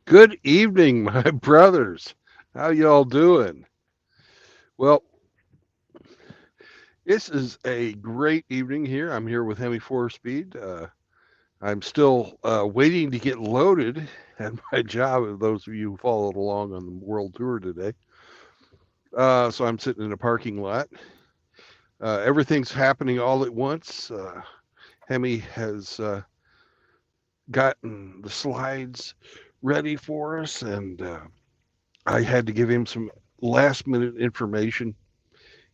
Good evening, my brothers. How y'all doing? Well, this is a great evening here. I'm here with Hemi 4 Speed. I'm still waiting to get loaded at my job, those of you who followed along on the world tour today. So I'm sitting in a parking lot. Everything's happening all at once. Hemi has gotten the slides ready for us, and I had to give him some last minute information,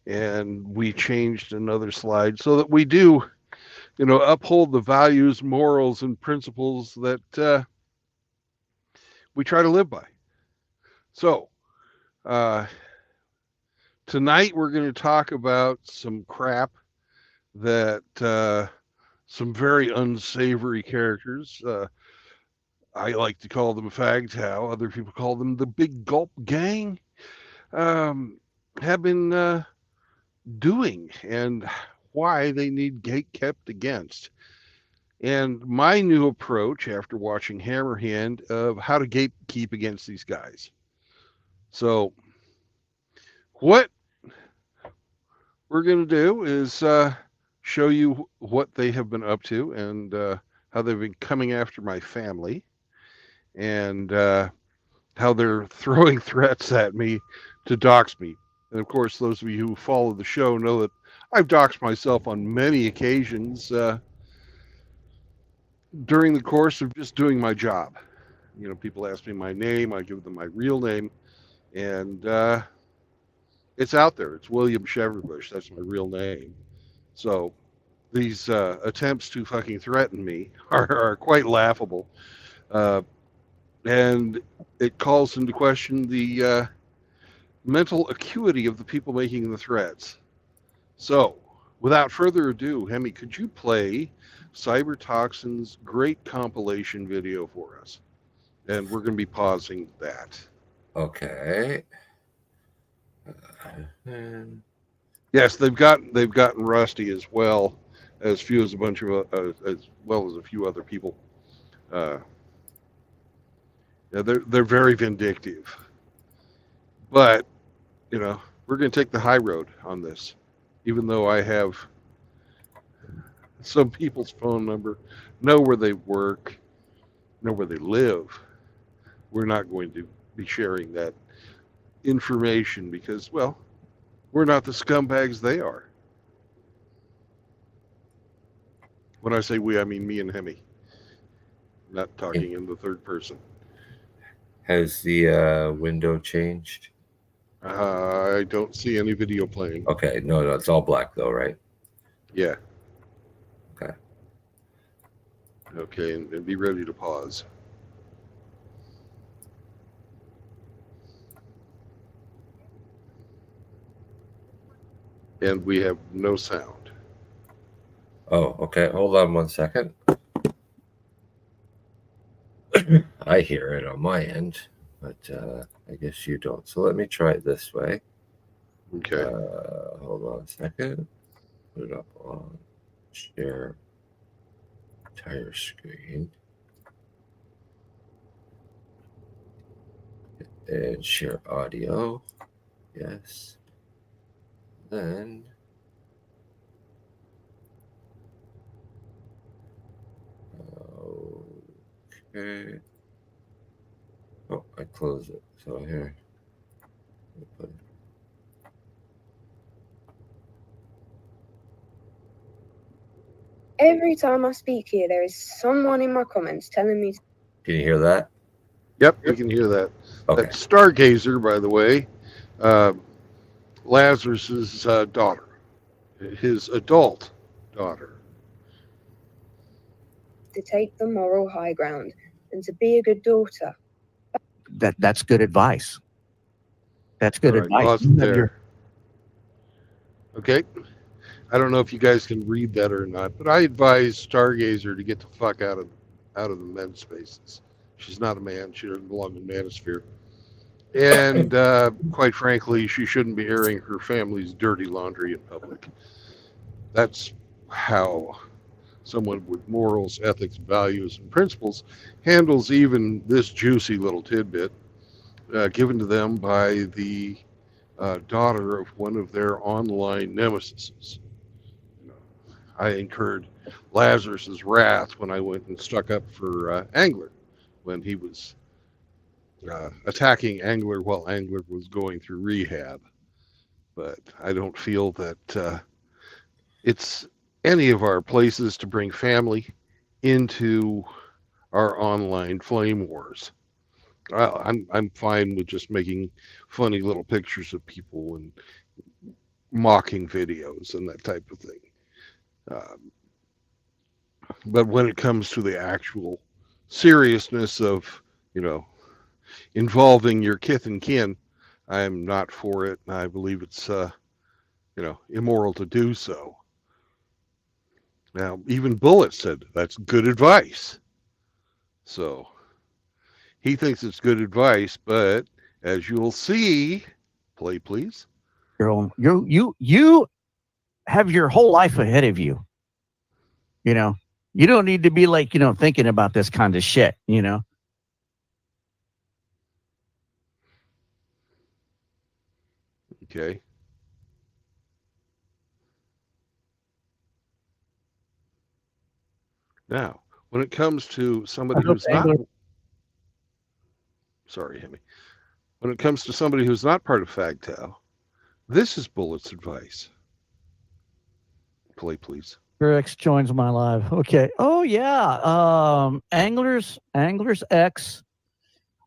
and we changed another slide so that we do, uphold the values, morals, and principles that we try to live by. So, uh, tonight we're going to talk about some crap that some very unsavory characters. I like to call them FAGTOW. Other people call them the Big Gulp Gang. Have been doing and why they need gate kept against. And my new approach after watching Hammerhand of how to gatekeep against these guys. So, what we're going to do is show you what they have been up to and how they've been coming after my family and how they're throwing threats at me to dox me. And of course, those of you who follow the show know that I've doxed myself on many occasions during the course of just doing my job. People ask me my name, I give them my real name, and it's out there. It's William Sheverbush. That's my real name. So these attempts to fucking threaten me are quite laughable. And it calls into question the mental acuity of the people making the threats. So, without further ado, Hemi, could you play Cybertoxin's great compilation video for us? And we're going to be pausing that. Okay. Yes, they've gotten rusty as well as few as a bunch of as well as a few other people. Yeah, they're very vindictive, but we're going to take the high road on this, even though I have some people's phone number, know where they work, know where they live. We're not going to be sharing that information because, well, we're not the scumbags they are. When I say we, I mean me and Hemi, not talking in the third person. Has the window changed? I don't see any video playing. Okay, no, it's all black though, right? Yeah. Okay. Okay, and be ready to pause. And we have no sound. Oh, okay. Hold on 1 second. I hear it on my end, but I guess you don't. So let me try it this way. Okay. Hold on a second. Put it up on share entire screen. And share audio. Yes. Then okay. Oh, I closed it. So here. Put it. Every time I speak here, there is someone in my comments telling me. Can you hear that? Yep, we can hear that. Okay. That Stargazer, by the way, Lazarus's daughter, his adult daughter. To take the moral high ground and to be a good daughter. That's good advice. That's good advice. Pause it there. Okay. I don't know if you guys can read that or not, but I advise Stargazer to get the fuck out of the men's spaces. She's not a man. She doesn't belong in Manosphere. And quite frankly, she shouldn't be airing her family's dirty laundry in public. That's how someone with morals, ethics, values, and principles handles even this juicy little tidbit given to them by the daughter of one of their online nemesis. I incurred Lazarus's wrath when I went and stuck up for Angler when he was attacking Angler while Angler was going through rehab. But I don't feel that it's any of our places to bring family into our online flame wars. I'm fine with just making funny little pictures of people and mocking videos and that type of thing. But when it comes to the actual seriousness of, involving your kith and kin, I'm not for it. I believe it's, immoral to do so. Now, even Bullet said that's good advice. So he thinks it's good advice, but as you'll see, play please. Girl, you have your whole life ahead of you. You don't need to be like, thinking about this kind of shit, Okay. Now, when it comes to somebody who's not, sorry, Hemi. When it comes to somebody who's not part of FAGTOW, this is Bullet's advice. Play, please. Your ex joins my live. Okay. Oh yeah. Anglers ex,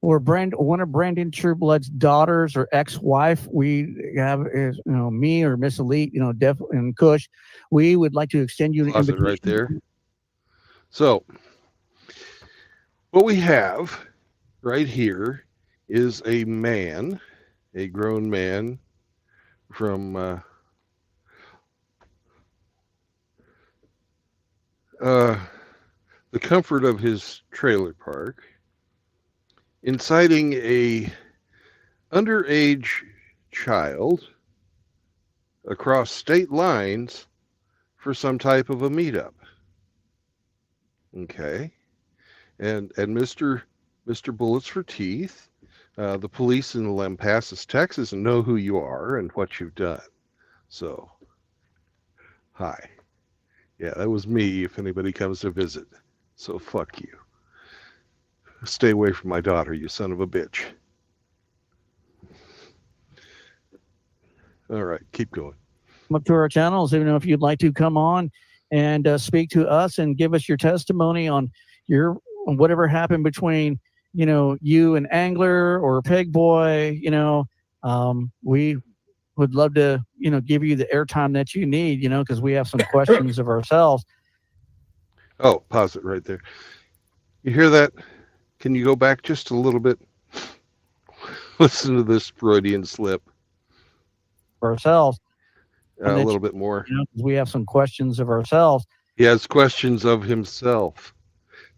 or one of Brandon Trueblood's daughters or ex-wife. We have is me or Miss Elite, definitely, and Kush. We would like to extend you an invitation right there. So what we have right here is a man, a grown man from the comfort of his trailer park, inciting a underage child across state lines for some type of a meetup. Okay. And Mr. Bullets for Teeth, the police in Lampasas, Texas, know who you are and what you've done. So, hi. Yeah, that was me if anybody comes to visit. So fuck you. Stay away from my daughter, you son of a bitch. All right, keep going. Come up to our channels, even if you'd like to come on and speak to us and give us your testimony on whatever happened between you and Angler or Peg Boy. We would love to give you the airtime that you need, because we have some questions of ourselves. Oh, pause it right there. You hear that? Can you go back just a little bit? Listen to this Freudian slip. For ourselves. A little bit more. We have some questions of ourselves. He has questions of himself,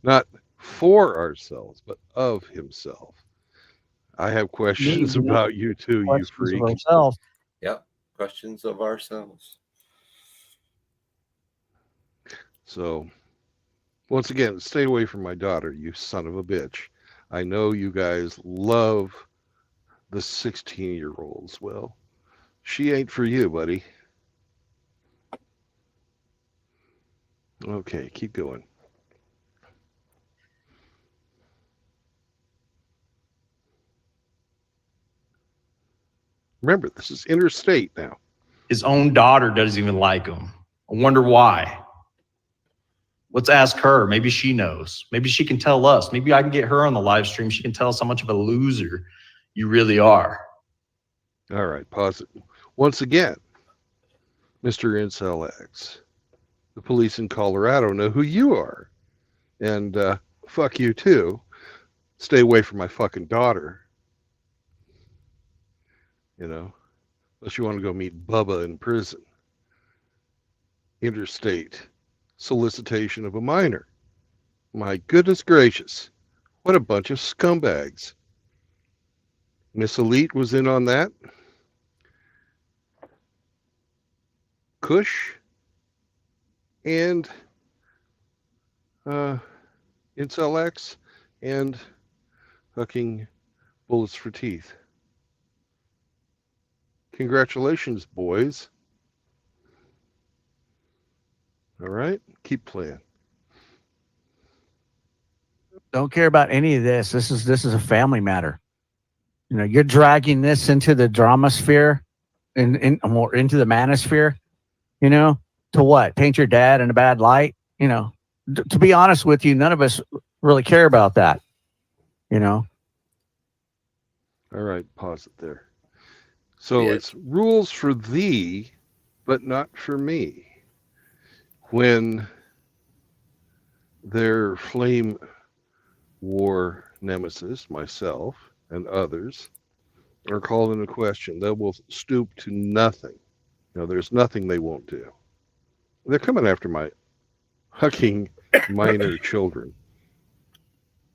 not for ourselves, but of himself. I have questions about you too, you freak. Of ourselves. Yep, questions of ourselves. So, once again, stay away from my daughter, you son of a bitch. I know you guys love the 16-year-olds. Well, she ain't for you, buddy. Okay, keep going. Remember, this is interstate now. His own daughter doesn't even like him. I wonder why. Let's ask her. Maybe she knows. Maybe she can tell us. Maybe I can get her on the live stream. She can tell us how much of a loser you really are. All right, pause it. Once again, Mr. Incel X, the police in Colorado know who you are. And fuck you too. Stay away from my fucking daughter. Unless you want to go meet Bubba in prison. Interstate solicitation of a minor. My goodness gracious. What a bunch of scumbags. Miss Elite was in on that. Kush and Incel X and hooking bullets for teeth. Congratulations, boys. All right, keep playing. Don't care about any of this. This is a family matter. You know, you're dragging this into the drama sphere and more into the manosphere, you know, to what? Paint your dad in a bad light? You know, to be honest with you, none of us really care about that, you know. All right, pause it there. So Yeah. it's rules for thee, but not for me. When their flame war nemesis, myself and others, are called into question, they will stoop to nothing. You know, there's nothing they won't do. They're coming after my hucking minor children,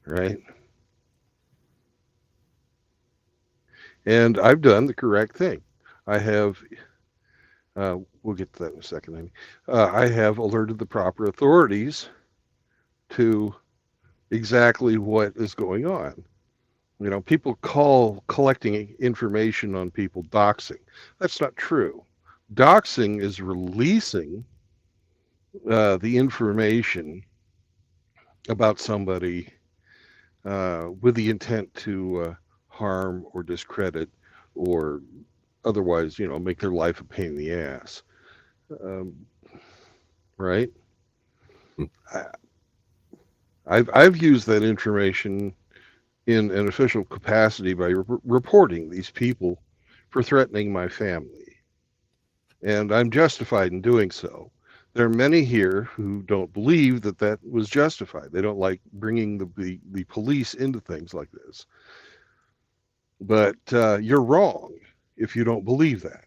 right? And I've done the correct thing. I have, we'll get to that in a second, Amy. I have alerted the proper authorities to exactly what is going on. You know, people call collecting information on people doxing. That's not true. Doxing is releasing the information about somebody with the intent to harm or discredit or otherwise, you know, make their life a pain in the ass. Right? I've used that information in an official capacity by reporting these people for threatening my family. And I'm justified in doing so. There are many here who don't believe that that was justified. They don't like bringing the police into things like this. But you're wrong if you don't believe that.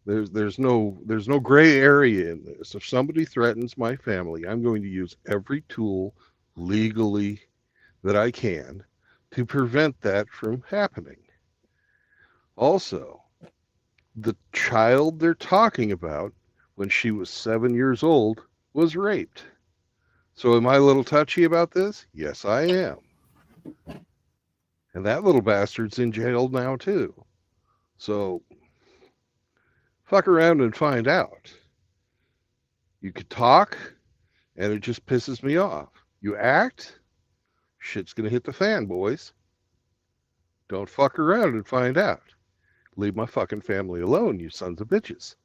There's no gray area in this. If somebody threatens my family, I'm going to use every tool legally that I can to prevent that from happening. Also, the child they're talking about, when she was 7 years old, was raped. So am I a little touchy about this? Yes, I am. And that little bastard's in jail now too. So fuck around and find out. You could talk, and it just pisses me off. You act, shit's gonna hit the fan, boys. Don't fuck around and find out. Leave my fucking family alone, you sons of bitches.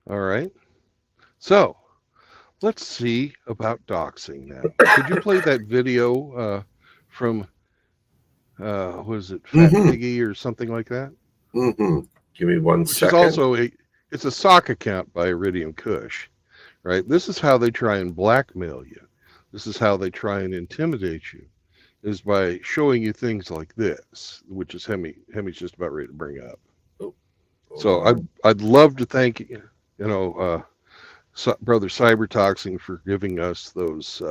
All right. So let's see about doxing now. Could you play that video from was it Fat Piggy or something like that? Give me one Which second. is also it's a sock account by Iridium Kush, right? This is how they try and blackmail you. This is how they try and intimidate you, is by showing you things like this, which is Hemi's just about ready to bring up. So I'd love to thank brother Cybertoxing for giving us those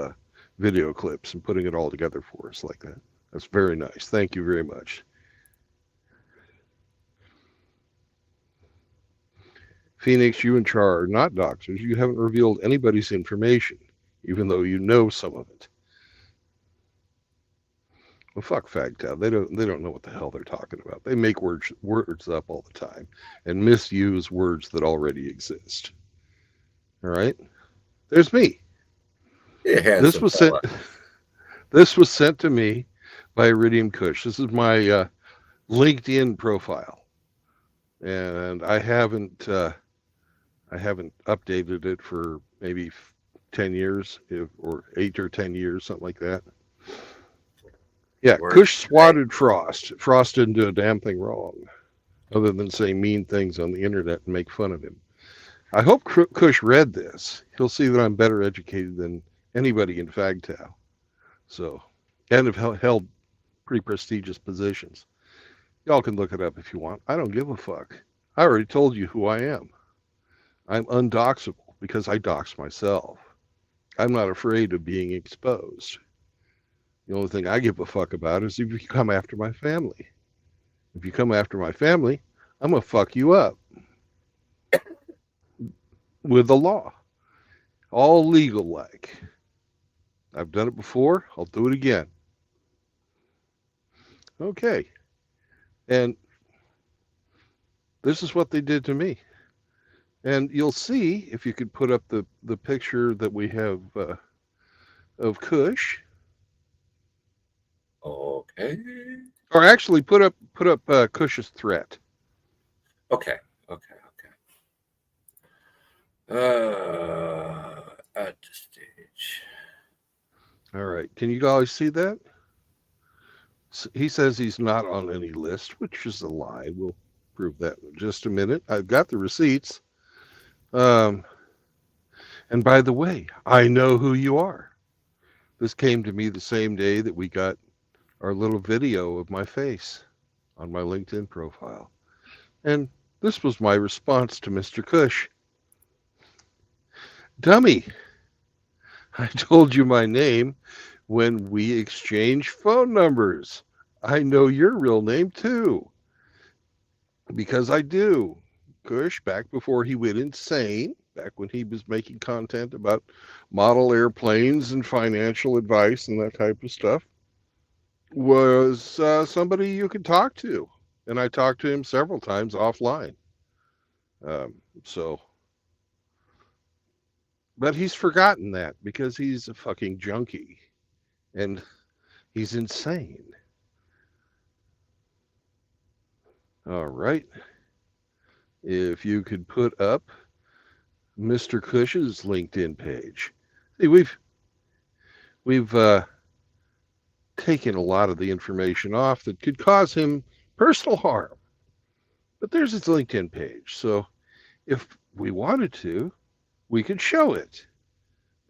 video clips and putting it all together for us like that. That's very nice. Thank you very much. Phoenix, you and Char are not doxers. You haven't revealed anybody's information, even though you know some of it. Well, fuck FAGTOW. They don't know what the hell they're talking about. They make words up all the time and misuse words that already exist. All right, there's me. This was sent to me by Iridium Kush. This is my LinkedIn profile, and I haven't updated it for maybe 10 years, or 8 or 10 years, something like that. Yeah, Kush swatted Frost. Frost didn't do a damn thing wrong, other than say mean things on the internet and make fun of him. I hope Kush read this. He'll see that I'm better educated than anybody in FAGTOW. So, and have held pretty prestigious positions. Y'all can look it up if you want. I don't give a fuck. I already told you who I am. I'm undoxable because I dox myself. I'm not afraid of being exposed. The only thing I give a fuck about is if you come after my family. If you come after my family, I'm going to fuck you up. with the law, all legal like. I've done it before. I'll do it again. Okay. And this is what they did to me. And you'll see, if you could put up the picture that we have of Kush. Okay. Or actually put up Kush's threat. Okay. At this stage. All right. Can you guys see that? He says he's not on any list, which is a lie. We'll prove that in just a minute. I've got the receipts. And by the way, I know who you are. This came to me the same day that we got our little video of my face on my LinkedIn profile. And this was my response to Mr. Kush. Dummy, I told you my name when we exchanged phone numbers. I know your real name too. Because I do. Kush, back before he went insane, back when he was making content about model airplanes and financial advice and that type of stuff, was somebody you could talk to. And I talked to him several times offline. But he's forgotten that because he's a fucking junkie and he's insane. All right. If you could put up Mr. Kush's LinkedIn page. See, we've taken a lot of the information off that could cause him personal harm. But there's his LinkedIn page. So if we wanted to, we could show it.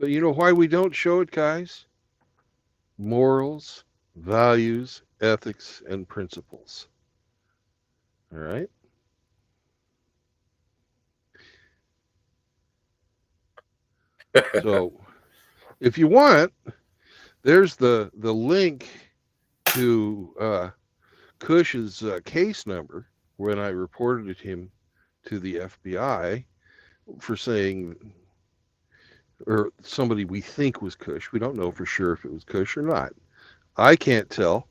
But you know why we don't show it, guys? Morals, values, ethics, and principles. All right? So if you want, there's the link to Kush's case number when I reported him to the FBI for saying, or somebody we think was Kush. We don't know for sure if it was Kush or not. I can't tell.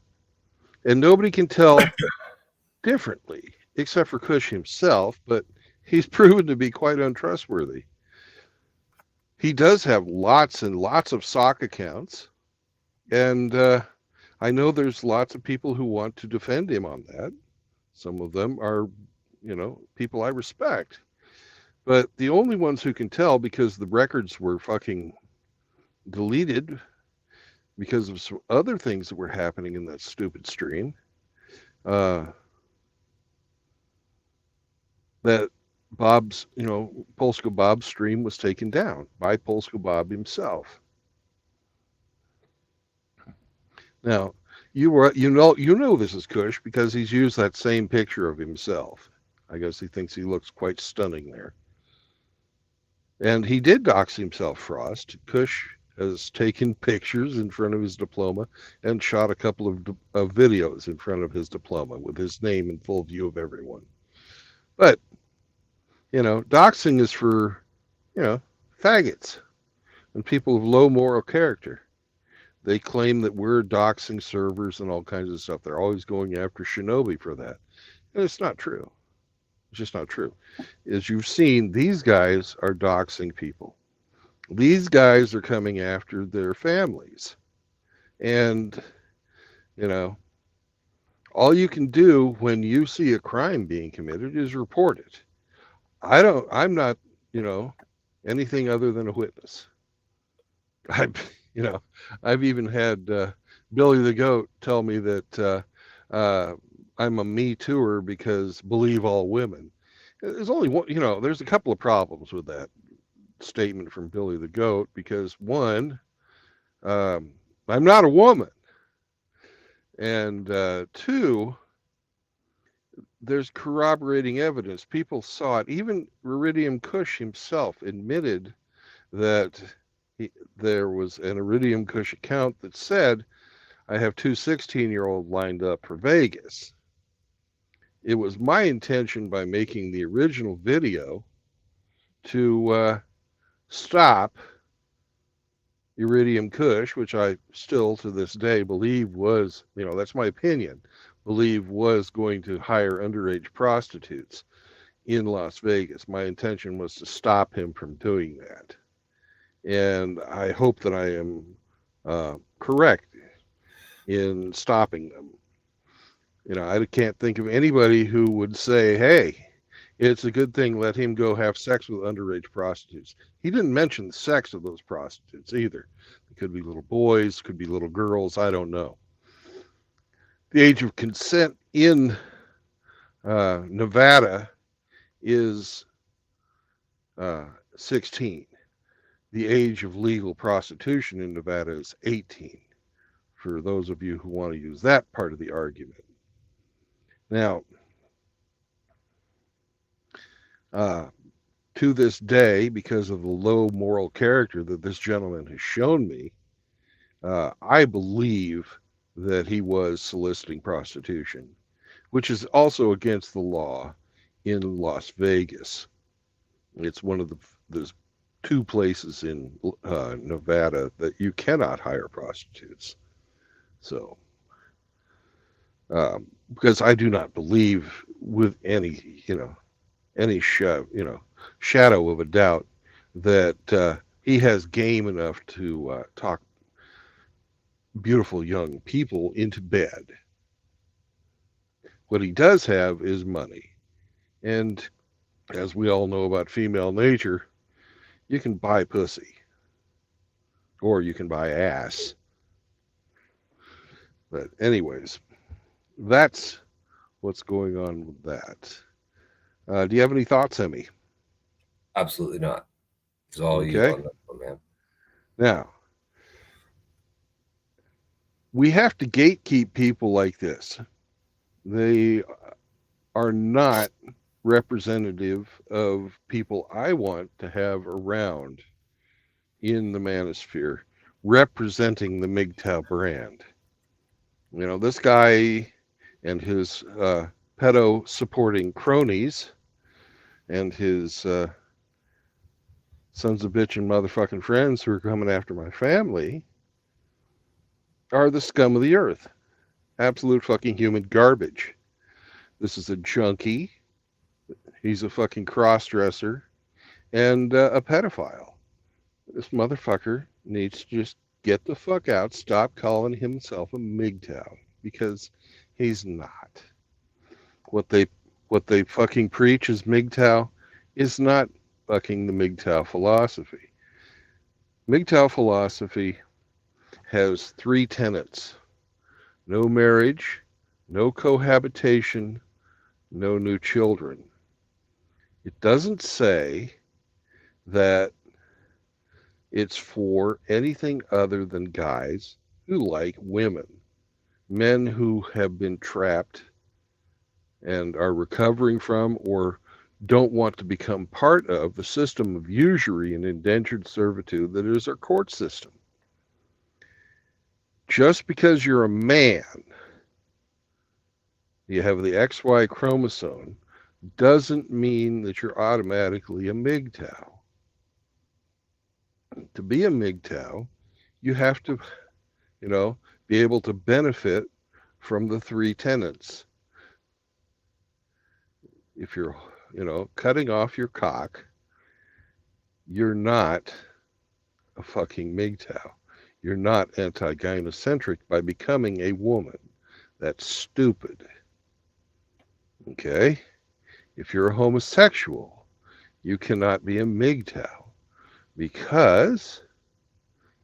And nobody can tell differently, except for Kush himself, but he's proven to be quite untrustworthy. He does have lots and lots of sock accounts, and I know there's lots of people who want to defend him on that. Some of them are, people I respect. But the only ones who can tell, because the records were fucking deleted because of some other things that were happening in that stupid stream, that Bob's, Polsko Bob's stream was taken down by Polsko Bob himself. Now, you know this is Kush because he's used that same picture of himself. I guess he thinks he looks quite stunning there. And he did dox himself, Frost. Kush has taken pictures in front of his diploma and shot a couple of videos in front of his diploma with his name in full view of everyone. But, doxing is for, faggots and people of low moral character. They claim that we're doxing servers and all kinds of stuff. They're always going after Shinobi for that. And it's not true. It's just not true. As you've seen, these guys are doxing people. These guys are coming after their families. And, all you can do when you see a crime being committed is report it. I'm not, anything other than a witness. I've even had Billy the Goat tell me that I'm a Me Tooer because believe all women. There's only one, there's a couple of problems with that statement from Billy the Goat because one, I'm not a woman. And two, there's corroborating evidence. People saw it. Even Iridium Kush himself admitted that there was an Iridium Kush account that said, I have two 16-year-olds lined up for Vegas. It was my intention by making the original video to stop Iridium Kush, which I still to this day believe was, that's my opinion, believe was going to hire underage prostitutes in Las Vegas. My intention was to stop him from doing that. And I hope that I am correct in stopping them. I can't think of anybody who would say, hey, it's a good thing, let him go have sex with underage prostitutes. He didn't mention the sex of those prostitutes either. It could be little boys, could be little girls, I don't know. The age of consent in Nevada is 16. The age of legal prostitution in Nevada is 18, for those of you who want to use that part of the argument. Now, to this day, because of the low moral character that this gentleman has shown me, I believe that he was soliciting prostitution, which is also against the law in Las Vegas. It's one of the two places in Nevada that you cannot hire prostitutes. So, because I do not believe with any, shadow of a doubt that he has game enough to talk beautiful young people into bed. What he does have is money. And as we all know about female nature, you can buy pussy. Or you can buy ass. But anyways, that's what's going on with that. Do you have any thoughts, Emmy? Absolutely not. It's all you Okay. on that one, man. Now, we have to gatekeep people like this. They are not representative of people I want to have around in the manosphere representing the MGTOW brand. This guy and his pedo supporting cronies and his sons of bitch and motherfucking friends who are coming after my family are the scum of the earth. Absolute fucking human garbage. This is a junkie. He's a fucking cross-dresser and a pedophile. This motherfucker needs to just get the fuck out, stop calling himself a MGTOW, because he's not. What they fucking preach as MGTOW is not fucking the MGTOW philosophy. MGTOW philosophy has 3 tenets: no marriage, no cohabitation, no new children. It doesn't say that it's for anything other than guys who like women, men who have been trapped and are recovering from or don't want to become part of the system of usury and indentured servitude that is our court system. Just because you're a man, you have the XY chromosome, doesn't mean that you're automatically a MGTOW. To be a MGTOW, you have to, be able to benefit from the 3 tenets. If you're, cutting off your cock, you're not a fucking MGTOW. You're not anti-gynocentric by becoming a woman. That's stupid. Okay? If you're a homosexual, you cannot be a MGTOW because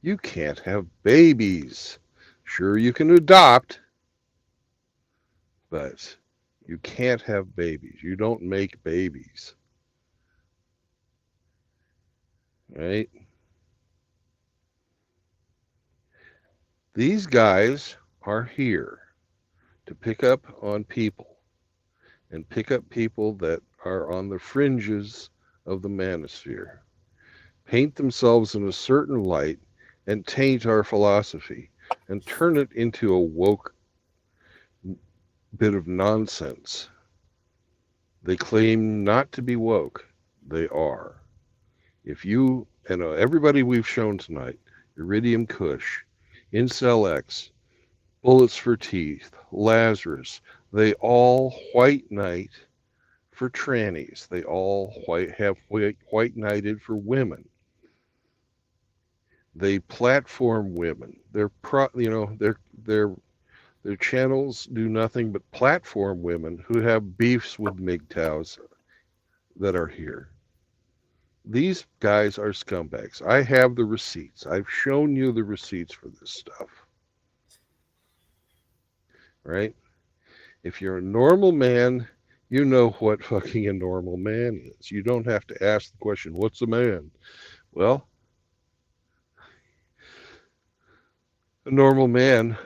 you can't have babies. Sure, you can adopt, but you can't have babies. You don't make babies. Right? These guys are here to pick up on people and pick up people that are on the fringes of the manosphere, paint themselves in a certain light and taint our philosophy and turn it into a woke bit of nonsense. They claim not to be woke. They are. If you know everybody we've shown tonight, Iridium Kush, Incel X, Bullets for Teeth, Lazarus, they all white knight for trannies. They all have white knighted for women. They platform women. Their channels do nothing but platform women who have beefs with MGTOWs that are here. These guys are scumbags. I have the receipts. I've shown you the receipts for this stuff. Right? If you're a normal man, you know what fucking a normal man is. You don't have to ask the question, what's a man? Well, a normal man,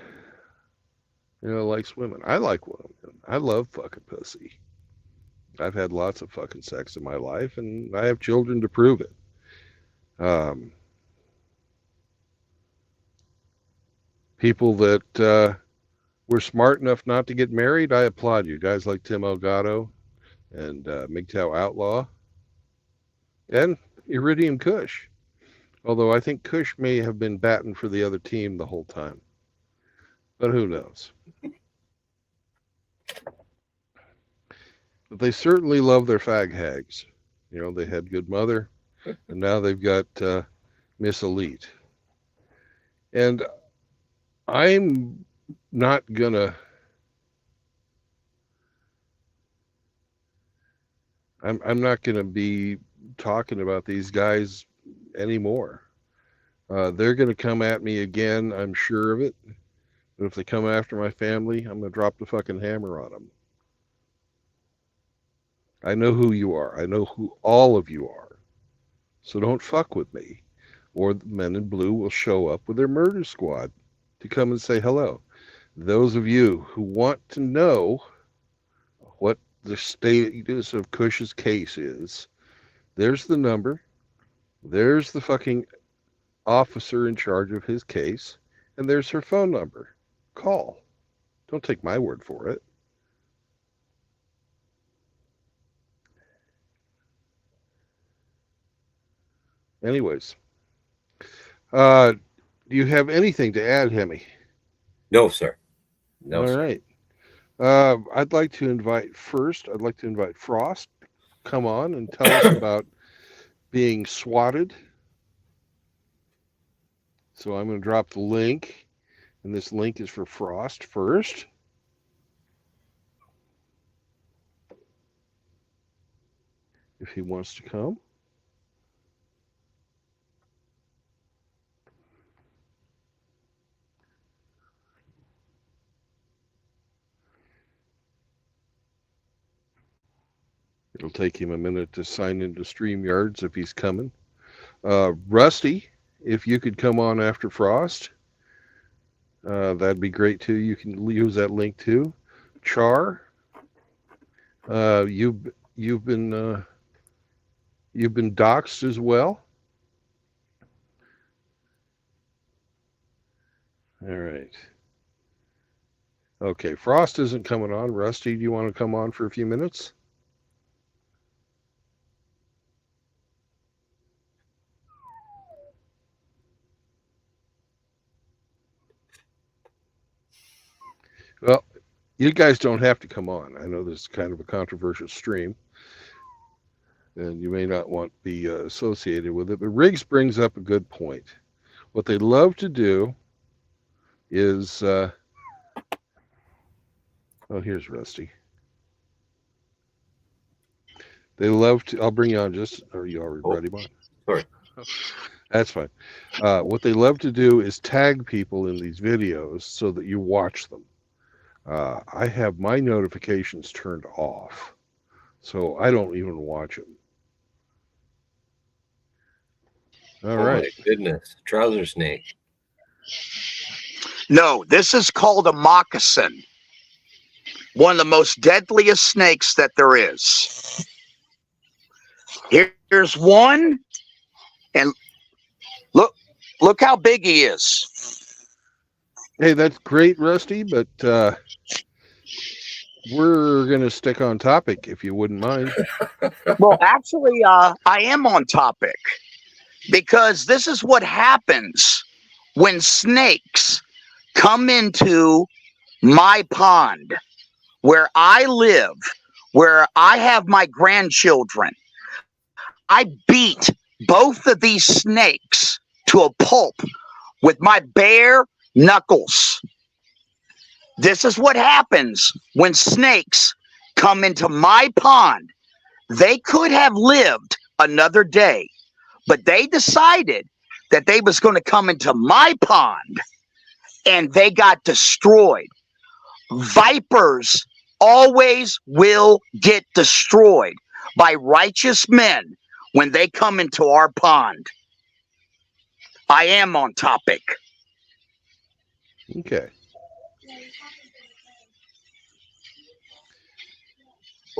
likes women. I like women. I love fucking pussy. I've had lots of fucking sex in my life, and I have children to prove it. People that were smart enough not to get married, I applaud you. Guys like Tim Elgato and MGTOW Outlaw and Iridium Kush. Although I think Kush may have been batting for the other team the whole time. But who knows? But they certainly love their fag hags. They had Good Mother, and now they've got Miss Elite. And I'm not gonna. I'm not gonna be talking about these guys anymore. They're gonna come at me again. I'm sure of it. But if they come after my family, I'm gonna drop the fucking hammer on them. I know who you are. I know who all of you are. So don't fuck with me, or the men in blue will show up with their murder squad to come and say hello. Those of you who want to know what the status of Kush's case is, there's the number. There's the fucking officer in charge of his case, and there's her phone number. Call. Don't take my word for it. Anyways, do you have anything to add, Hemi? No, sir. No, All sir. right. I'd like to invite Frost. Come on and tell us about being swatted. So I'm going to drop the link, and this link is for Frost first. If he wants to come. It'll take him a minute to sign into StreamYards if he's coming. Rusty, if you could come on after Frost, that'd be great too. You can use that link too. Char, you've been doxxed as well. All right. Okay, Frost isn't coming on. Rusty, do you want to come on for a few minutes? Well, you guys don't have to come on. I know this is kind of a controversial stream, and you may not want to be associated with it, but Riggs brings up a good point. What they love to do is, oh, here's Rusty. They love to, I'll bring you on just, are you already ready, Mark? Sorry. That's fine. What they love to do is tag people in these videos so that you watch them. I have my notifications turned off, so I don't even watch them. All right. My goodness. Trouser snake. No, this is called a moccasin. One of the most deadliest snakes that there is. Here's one, and look how big he is. Hey, that's great, Rusty, but we're going to stick on topic, if you wouldn't mind. Well, actually, I am on topic. Because this is what happens when snakes come into my pond, where I live, where I have my grandchildren. I beat both of these snakes to a pulp with my bare knuckles. This is what happens when snakes come into my pond. They could have lived another day, but they decided that they was going to come into my pond, and they got destroyed. Vipers always will get destroyed by righteous men when they come into our pond. I am on topic. Okay.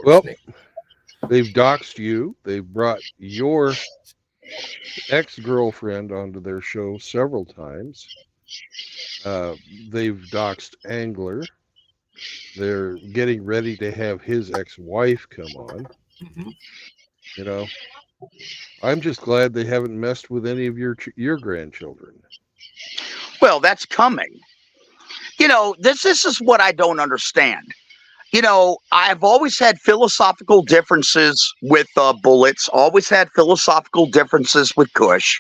Well, they've doxed you. They've brought your ex-girlfriend onto their show several times. They've doxed Angler. They're getting ready to have his ex-wife come on. You know, I'm just glad they haven't messed with any of your grandchildren. Well, that's coming. You know, this is what I don't understand. You know, I've always had philosophical differences with Bullets, always had philosophical differences with Kush.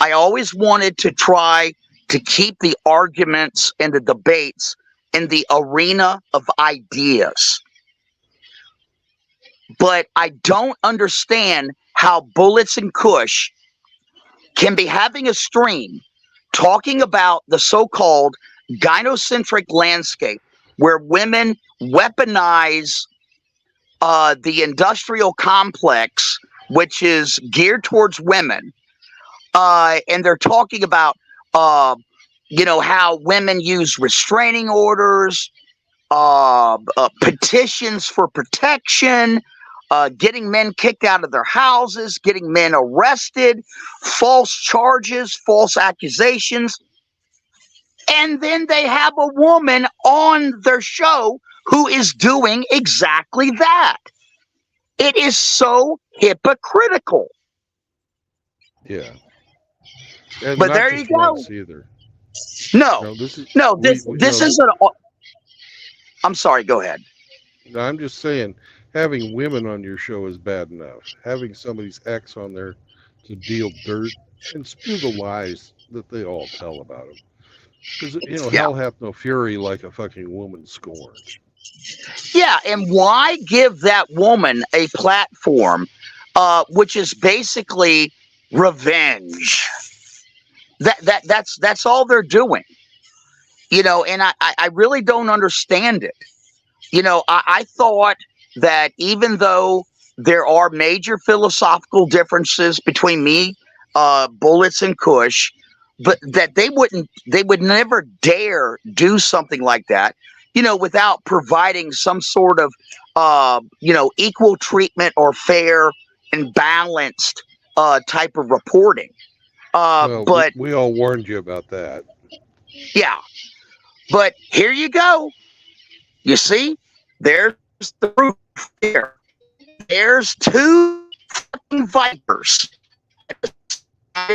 I always wanted to try to keep the arguments and the debates in the arena of ideas. But I don't understand how Bullets and Kush can be having a stream talking about the so-called gynocentric landscape, where women weaponize the industrial complex, which is geared towards women. And they're talking about, you know, how women use restraining orders, petitions for protection, getting men kicked out of their houses, getting men arrested, false charges, false accusations. And then they have a woman on their show who is doing exactly that. It is so hypocritical. Yeah. And But not there just you go. once either. No, this is this isn't. I'm sorry. Go ahead. No, I'm just saying, having women on your show is bad enough. Having somebody's ex on there to deal dirt and spew the lies that they all tell about him. Because, you know, hell hath no fury like a fucking woman scorned. Yeah, and why give that woman a platform, which is basically revenge? That's all they're doing. You know, and I really don't understand it. You know, I thought that even though there are major philosophical differences between me, Bullets, and Kush, but that they would never dare do something like that, you know, without providing some sort of, you know, equal treatment or fair and balanced type of reporting. Well, but we all warned you about that. Yeah, but here you go. You see, there's the proof here. There's two fucking vipers that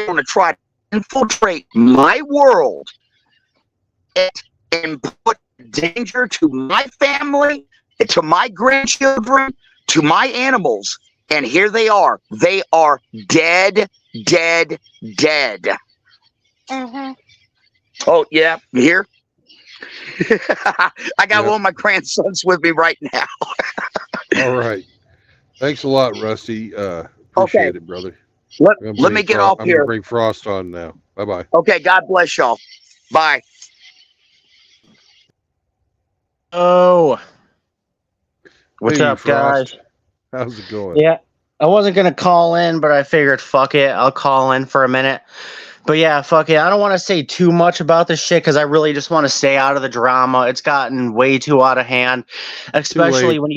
want to try to infiltrate my world and put danger to my family, to my grandchildren, to my animals. And here they are. They are dead, dead, dead. Mm-hmm. Oh, yeah, you hear? I got one of my grandsons with me right now. All right. Thanks a lot, Rusty. Appreciate it, brother. Let me get off I'm here. going to bring Frost on now. Bye-bye. Okay, God bless y'all. Bye. Oh. What's Hey, up, Frost. guys? How's it going? Yeah, I wasn't going to call in, but I figured, fuck it, I'll call in for a minute. But yeah, fuck it. I don't want to say too much about this shit because I really just want to stay out of the drama. It's gotten way too out of hand, especially when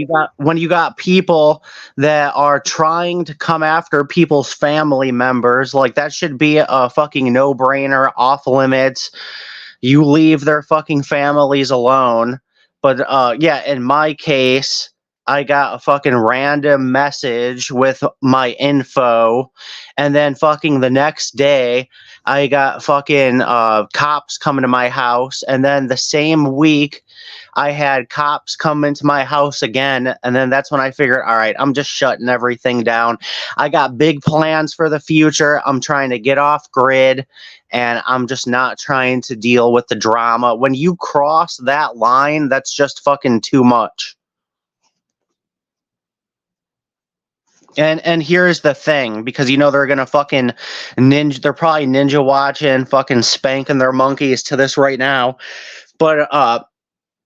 you got people that are trying to come after people's family members. Like, that should be a fucking no-brainer, off limits. You leave their fucking families alone. But yeah, in my case, I got a fucking random message with my info, and then fucking the next day I got fucking cops coming to my house, and then the same week I had cops come into my house again, and then that's when I figured, all right, I'm just shutting everything down. I got big plans for the future. I'm trying to get off grid, and I'm just not trying to deal with the drama. When you cross that line, that's just fucking too much. And here's the thing, because you know they're gonna fucking they're probably ninja watching, fucking spanking their monkeys to this right now. But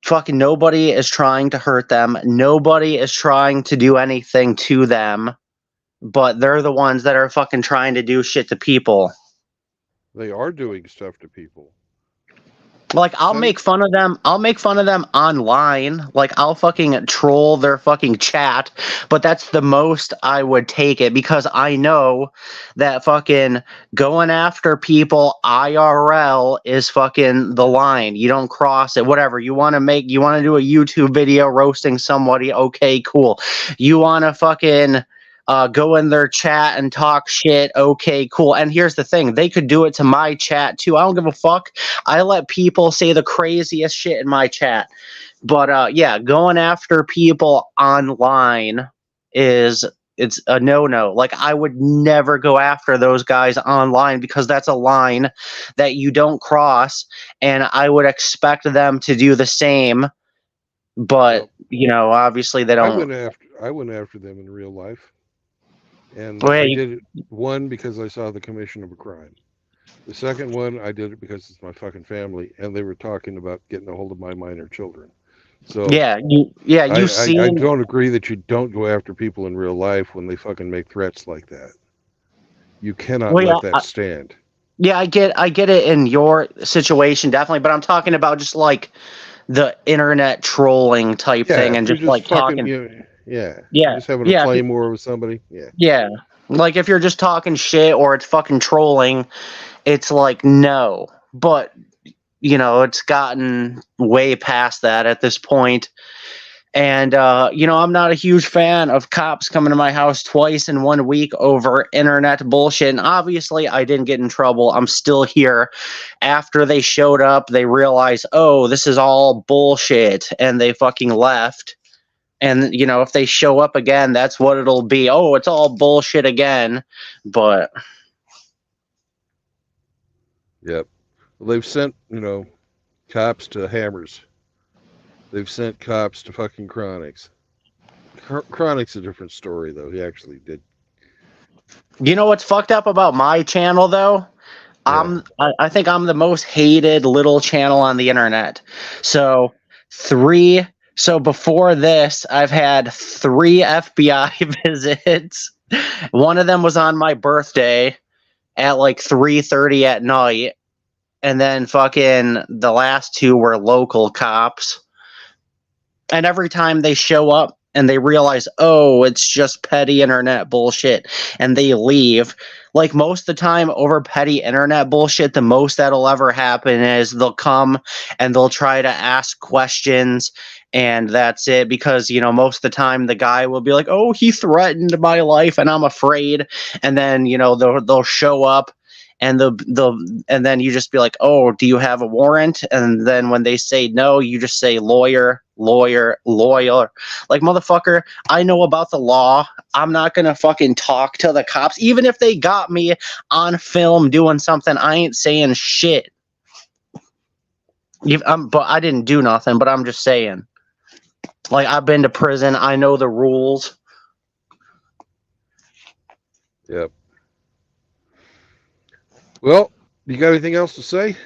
fucking nobody is trying to hurt them. Nobody is trying to do anything to them, but they're the ones that are fucking trying to do shit to people. They are doing stuff to people. Like, I'll make fun of them. I'll make fun of them online. Like, I'll fucking troll their fucking chat, but that's the most I would take it, because I know that fucking going after people IRL is fucking the line. You don't cross it. Whatever. You want to do a YouTube video roasting somebody. Okay, cool. You want to fucking go in their chat and talk shit. Okay, cool. And here's the thing. They could do it to my chat too. I don't give a fuck. I let people say the craziest shit in my chat. But yeah, going after people online it's a no-no. Like, I would never go after those guys online, because that's a line that you don't cross, and I would expect them to do the same. But, you know, obviously they don't. I went after them in real life. And Well, I did it, one, because I saw the commission of a crime. The second one, I did it because it's my fucking family, and they were talking about getting a hold of my minor children. So I don't agree that you don't go after people in real life when they fucking make threats like that. You cannot let that stand. Yeah, I get it in your situation, definitely, but I'm talking about just like the internet trolling type thing, and just like fucking, talking. Yeah. Just having a flame war with somebody. Yeah. Yeah. Like, if you're just talking shit or it's fucking trolling, it's like, no. But, you know, it's gotten way past that at this point. And, you know, I'm not a huge fan of cops coming to my house twice in 1 week over internet bullshit. And obviously, I didn't get in trouble. I'm still here. After they showed up, they realized, oh, this is all bullshit. And they fucking left. And, you know, if they show up again, that's what it'll be. Oh, it's all bullshit again. But. Yep. Well, they've sent, you know, cops to Hammers. They've sent cops to fucking Chronics. Chronic's a different story, though. He actually did. You know what's fucked up about my channel, though? Yeah. I think I'm the most hated little channel on the internet. So before this, I've had 3 FBI visits. One of them was on my birthday at like 3:30 at night. And then fucking the last 2 were local cops. And every time they show up and they realize, oh, it's just petty internet bullshit, and they leave. Like, most of the time over petty internet bullshit, the most that'll ever happen is they'll come and they'll try to ask questions, and that's it. Because, you know, most of the time the guy will be like, oh, he threatened my life and I'm afraid. And then, you know, they'll show up. And and then you just be like, oh, do you have a warrant? And then when they say no, you just say lawyer. Like, motherfucker, I know about the law. I'm not gonna fucking talk to the cops. Even if they got me on film doing something, I ain't saying shit. But I didn't do nothing, but I'm just saying. Like, I've been to prison. I know the rules. Yep. Well, you got anything else to say?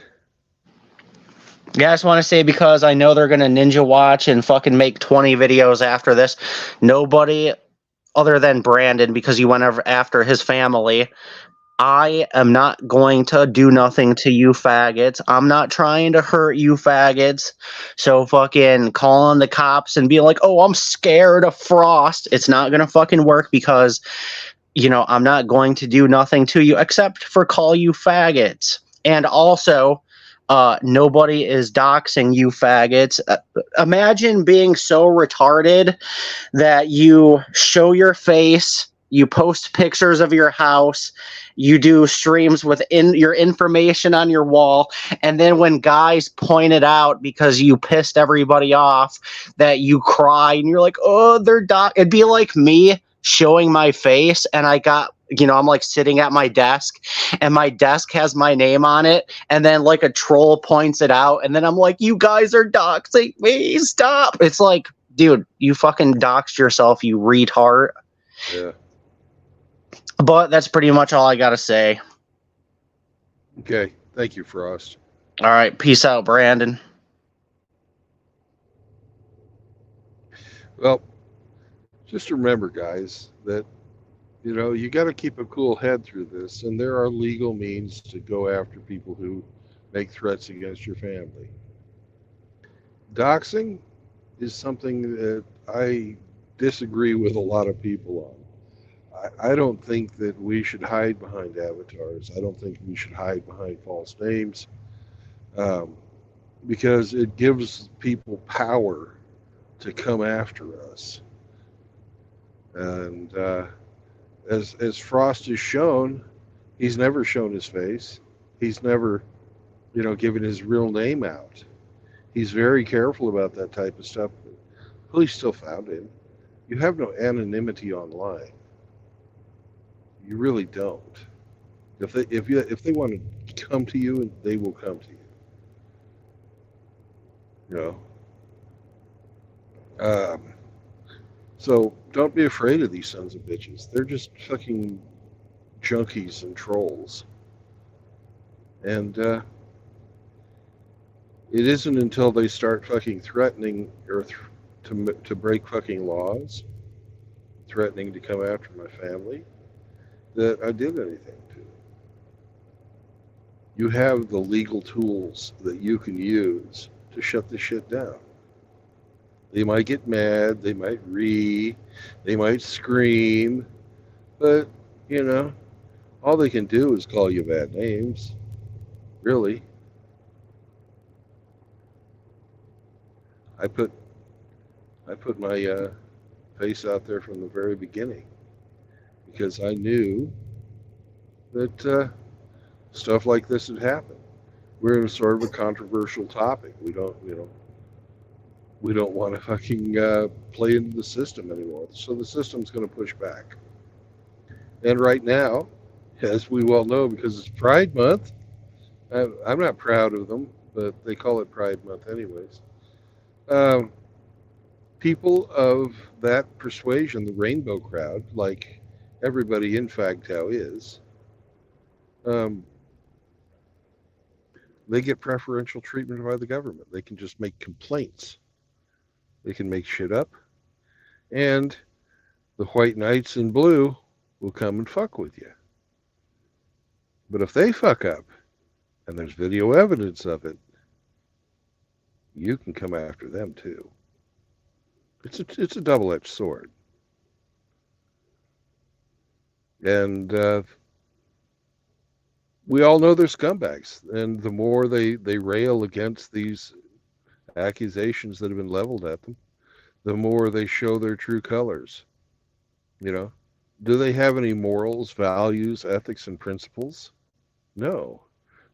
Yeah, I just want to say, because I know they're going to ninja watch and fucking make 20 videos after this. Nobody other than Brandon, because he went after his family. I am not going to do nothing to you faggots. I'm not trying to hurt you faggots. So fucking calling the cops and being like, oh, I'm scared of Frost. It's not going to fucking work, because, you know, I'm not going to do nothing to you except for call you faggots. And also, nobody is doxing you faggots. Imagine being so retarded that you show your face, you post pictures of your house, you do streams with your information on your wall, and then when guys point it out because you pissed everybody off, that you cry and you're like, oh, they're it'd be like me showing my face, and I got, I'm like sitting at my desk and my desk has my name on it, and then like a troll points it out, and then I'm like, you guys are doxing me, stop. It's like, dude, you fucking doxed yourself, you retard. Yeah. But that's pretty much all I gotta say. Okay. Thank you, Frost. All right, peace out, Brandon. Well, just remember, guys, that you got to keep a cool head through this, and there are legal means to go after people who make threats against your family. Doxing is something that I disagree with a lot of people on. I don't think that we should hide behind avatars. I don't think we should hide behind false names, because it gives people power to come after us. And as Frost has shown, he's never shown his face. He's never, given his real name out. He's very careful about that type of stuff. But police still found him. You have no anonymity online. You really don't. If they want to come to you, they will come to you. So don't be afraid of these sons of bitches. They're just fucking junkies and trolls. And it isn't until they start fucking threatening or to break fucking laws, threatening to come after my family, that I did anything to. You have the legal tools that you can use to shut this shit down. They might get mad, they might they might scream, but, all they can do is call you bad names, really. I put my face out there from the very beginning because I knew that stuff like this would happen. We're in a sort of a controversial topic. We don't want to fucking play into the system anymore. So the system's going to push back. And right now, as we well know, because it's Pride Month, I'm not proud of them, but they call it Pride Month anyways. People of that persuasion, the rainbow crowd, like everybody in FAGTOW is, they get preferential treatment by the government. They can just make complaints. They can make shit up, and the white knights in blue will come and fuck with you. But if they fuck up, and there's video evidence of it, you can come after them too. It's a double-edged sword. And we all know they're scumbags, and the more they rail against these accusations that have been leveled at them, the more they show their true colors. Do they have any morals, values, ethics, and principles? No.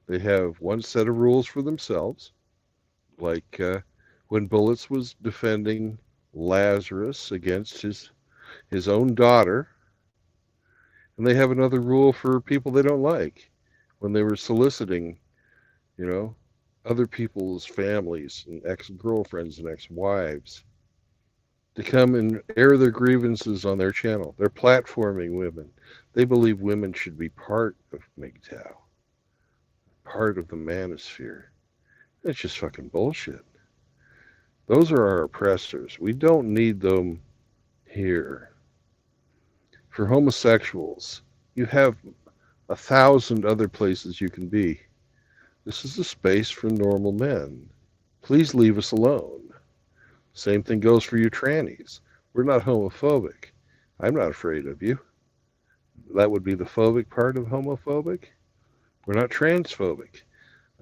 They have one set of rules for themselves, like when Bullets was defending Lazarus against his own daughter, and they have another rule for people they don't like when they were soliciting, other people's families and ex-girlfriends and ex-wives to come and air their grievances on their channel. They're platforming women. They believe women should be part of MGTOW, part of the manosphere. It's just fucking bullshit. Those are our oppressors. We don't need them here. For homosexuals, you have 1,000 other places you can be. This is a space for normal men. Please leave us alone. Same thing goes for you trannies. We're not homophobic. I'm not afraid of you. That would be the phobic part of homophobic. We're not transphobic.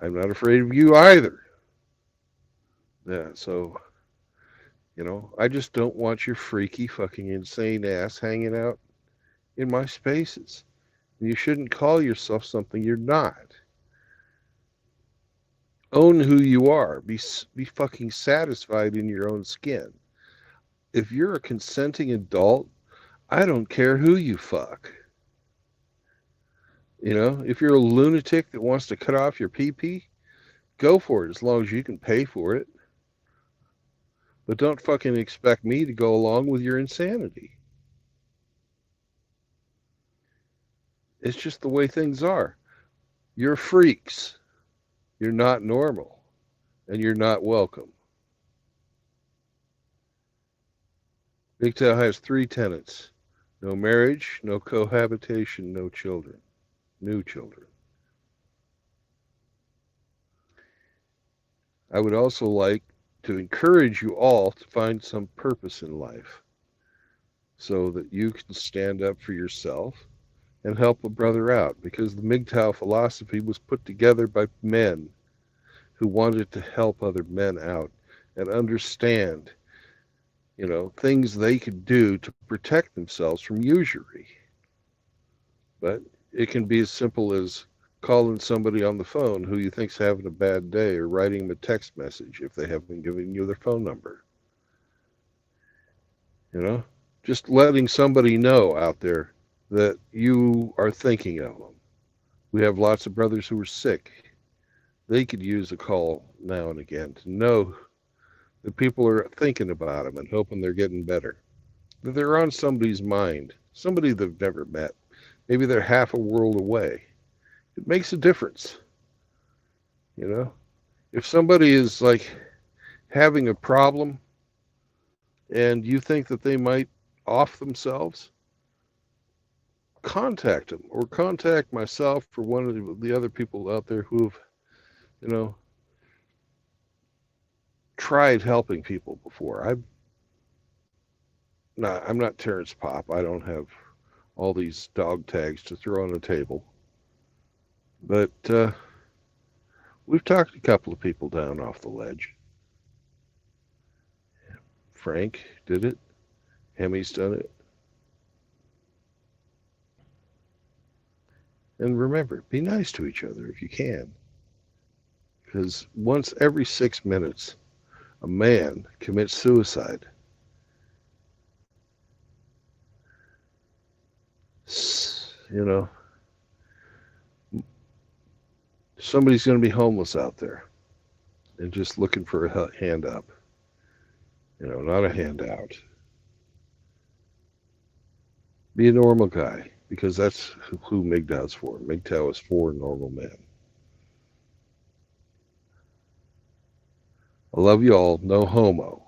I'm not afraid of you either. Yeah, so, you know, I just don't want your freaky, fucking insane ass hanging out in my spaces. You shouldn't call yourself something you're not. Own who you are. Be fucking satisfied in your own skin. If you're a consenting adult, I don't care who you fuck. You know, if you're a lunatic that wants to cut off your pee-pee, go for it as long as you can pay for it. But don't fucking expect me to go along with your insanity. It's just the way things are. You're freaks. You're not normal. And you're not welcome. MGTOW has 3 tenets. No marriage, no cohabitation, no children. New children. I would also like to encourage you all to find some purpose in life so that you can stand up for yourself and help a brother out, because the MGTOW philosophy was put together by men who wanted to help other men out and understand, you know, things they could do to protect themselves from usury. But it can be as simple as calling somebody on the phone who you think's having a bad day, or writing them a text message if they haven't given you their phone number. You know, just letting somebody know out there that you are thinking of them. We have lots of brothers who are sick. They could use a call now and again to know that people are thinking about them and hoping they're getting better. That they're on somebody's mind, somebody they've never met. Maybe they're half a world away. It makes a difference. You know, if somebody is like having a problem and you think that they might off themselves, contact them, or contact myself or one of the other people out there who've, you know, tried helping people before. I'm not Terrence Popp. I don't have all these dog tags to throw on the table. But we've talked a couple of people down off the ledge. Frank did it. Hemi's done it. And remember, be nice to each other if you can. Because once every 6 minutes, a man commits suicide. You know, somebody's going to be homeless out there and just looking for a hand up. You know, not a handout. Be a normal guy, because that's who MGTOW's for. MGTOW is for normal men. I love you all. No homo.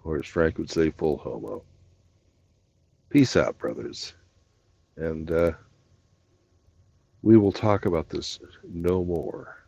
Or as Frank would say, full homo. Peace out, brothers. And we will talk about this no more.